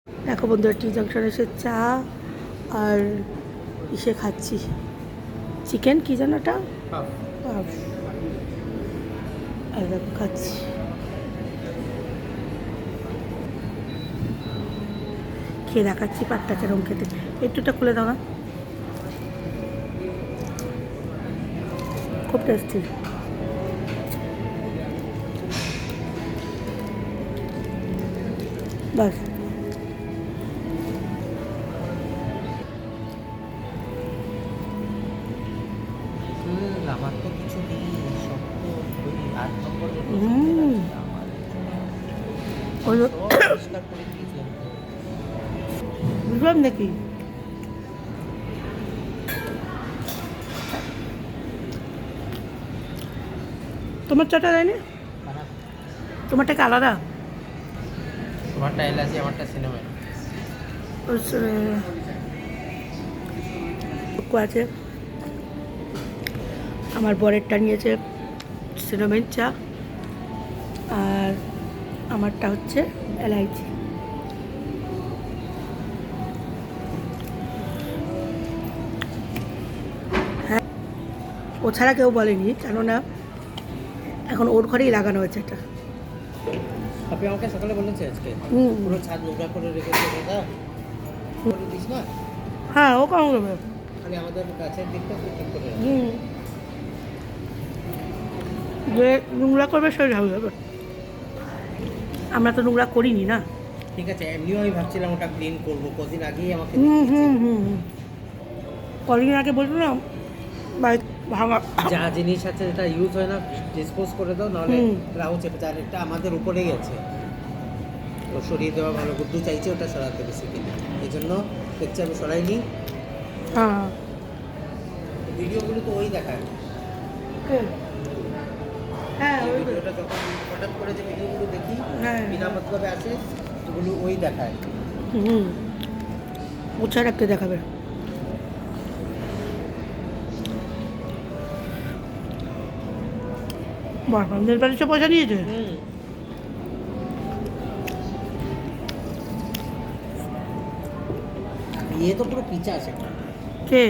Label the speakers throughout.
Speaker 1: দেখো বন্ধুরা, টি জাংশন এসে চা আর ইসে খাচ্ছি, চিকেন কি যেন ওটা, আর দেখো খাচ্ছি। খেয়ে দেখাচ্ছি পাটটা কেরম খেতে। একটুটা খুলে দাও না, খুব টেস্টি। বাস
Speaker 2: আমার তো কিছু নেই, সব তো ওই ৮ নম্বর পরিষ্কার করে দিয়েছি।
Speaker 1: বুঝলাম নাকি তোমার চাটা দেয়নি? তোমারটা কি আলাদা?
Speaker 2: তোমারটা এলাচি, আমারটা সিনেমা।
Speaker 1: আছে, আমার বরেরটা নিয়েছে সিনেমের চা, আর আমারটা হচ্ছে এলাইচি। হ্যাঁ, ও ছাড়া কেউ বলেনি, কেননা এখন ওর ঘরেই লাগানো হয়েছে এটা।
Speaker 2: আপনি আমাকে সকালে বলেছে আজকে পুরো ছাদ নোংরা করে রেখেছে দাদা, করে দিস না।
Speaker 1: হ্যাঁ, ও কেমন করবে,
Speaker 2: খালি আমাদের গাছের দিকটা ঠিক করে রাখ।
Speaker 1: যে নোংরা করবে সে ঝাড়ু যাবে, আমরা তো নোংরা করিনি না।
Speaker 2: ঠিক আছে, এমনিও আমি ভাবছিলাম ওটা ক্লিন করবো, কদিন আগেই আমাকে
Speaker 1: কদিন আগে বলতো না বাড়ি ভাঙা
Speaker 2: যা জিনিস আছে যেটা ইউজ হয় না ডিসপোজ করে দাও, নাহলে রাহু চেপে যায়। আর এটা আমাদের উপরে গেছে, তো সরিয়ে দেওয়া ভালো। গুড্ডু চাইছে ওটা সরাতে বেশি কিনা, এই জন্য দেখছি আমি সরাইনি।
Speaker 1: হ্যাঁ,
Speaker 2: ভিডিওগুলো তো ওই দেখায়।
Speaker 1: হ্যাঁ
Speaker 2: এই ভিডিওটা যখন হঠাৎ করে যে ভিডিওগুলো দেখি বিনা মতলবে আসে, ওগুলো ওই দেখায়।
Speaker 1: মুছা রাখতে দেখাবে। বাড়ির বাড়ি সব পয়সা নিয়েছে।
Speaker 2: বিয়ে তো পুরো পিচা আছে।
Speaker 1: কে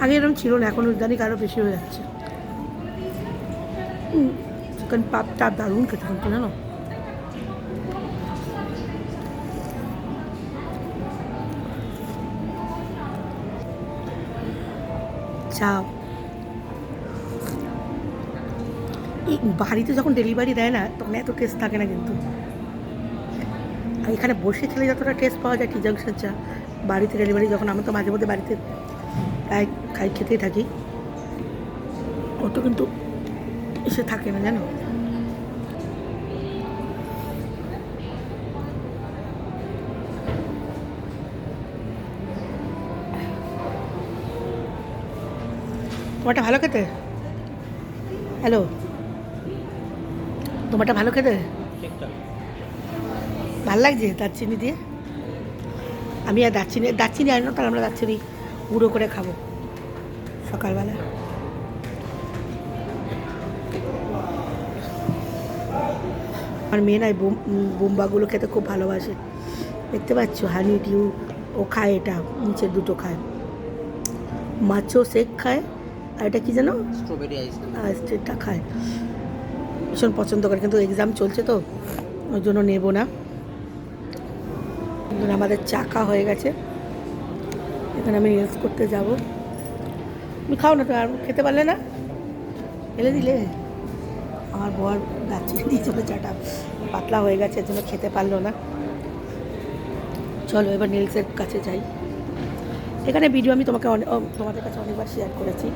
Speaker 1: আগে এরকম ছিল না, এখন জানি আরও বেশি হয়ে যাচ্ছে। চিকেন পাপটা দারুণ খেতে কিন্তু, জানো? চাও এই বাড়িতে যখন ডেলিভারি দেয় না, তখন এত টেস্ট থাকে না কিন্তু। আর এখানে বসে খেলে যতটা টেস্ট পাওয়া যায় টি জাংশন চা, বাড়িতে ডেলিভারি যখন, আমরা তো মাঝে মধ্যে বাড়িতে খাই খেতেই থাকি, অত কিন্তু এসে থাকে না, জানো? তোমারটা ভালো খেতে? হ্যালো, তোমারটা ভালো খেতে? ভালো লাগছে দারচিনি দিয়ে? আমি আর দারচিনি আনি না, তার আমরা দারচিনি গুঁড়ো করে খাবো সকালবেলা। আমার মেয়ে নাই বোম্বাগুলো খেতে খুব ভালোবাসে, দেখতে পাচ্ছ, হানি ডিউ ও খায়, এটা নিচের দুটো খায়, মাছও শেক খায়, আর এটা কি যেন
Speaker 2: স্ট্রবেরি
Speaker 1: আইসটা খায়, ভীষণ পছন্দ করে। কিন্তু এক্সাম চলছে তো ওই জন্য নেব না। আমাদের চাকা হয়ে গেছে, এখানে আমি রিলস করতে যাব। তুমি খাও না তো, আর খেতে পারলে না, ফেলে দিলে। আমার বর দারচিনি দিয়ে চলে, চাটা পাতলা হয়ে গেছে, এর জন্য খেতে পারলো না। চলো এবার নীলসের কাছে যাই। এখানে ভিডিও আমি তোমাদের কাছে অনেকবার শেয়ার করেছি।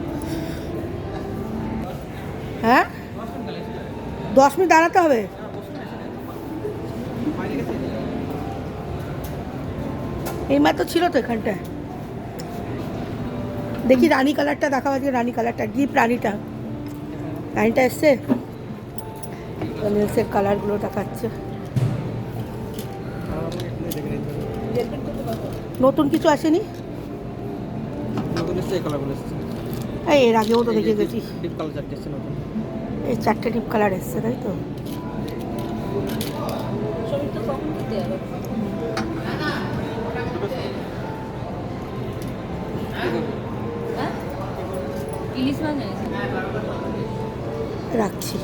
Speaker 1: হ্যাঁ, 10 মিনিট দাঁড়াতে হবে। এই মাত্র ছিল তো এখানটায়। দেখি রানী কালারটা দেখাও, আজকে রানী কালারটা, ডিপ রানীটা এসছে, নীলসের কালারগুলো দেখাচ্ছে। নতুন কিছু আসেনি? এর আগেও তো দেখে গেছি, এই 4টে ডিপ কালার এসছে, তাই তো?
Speaker 3: হ্যাঁ ইলিশ মাছ এনেছে
Speaker 1: রাখছি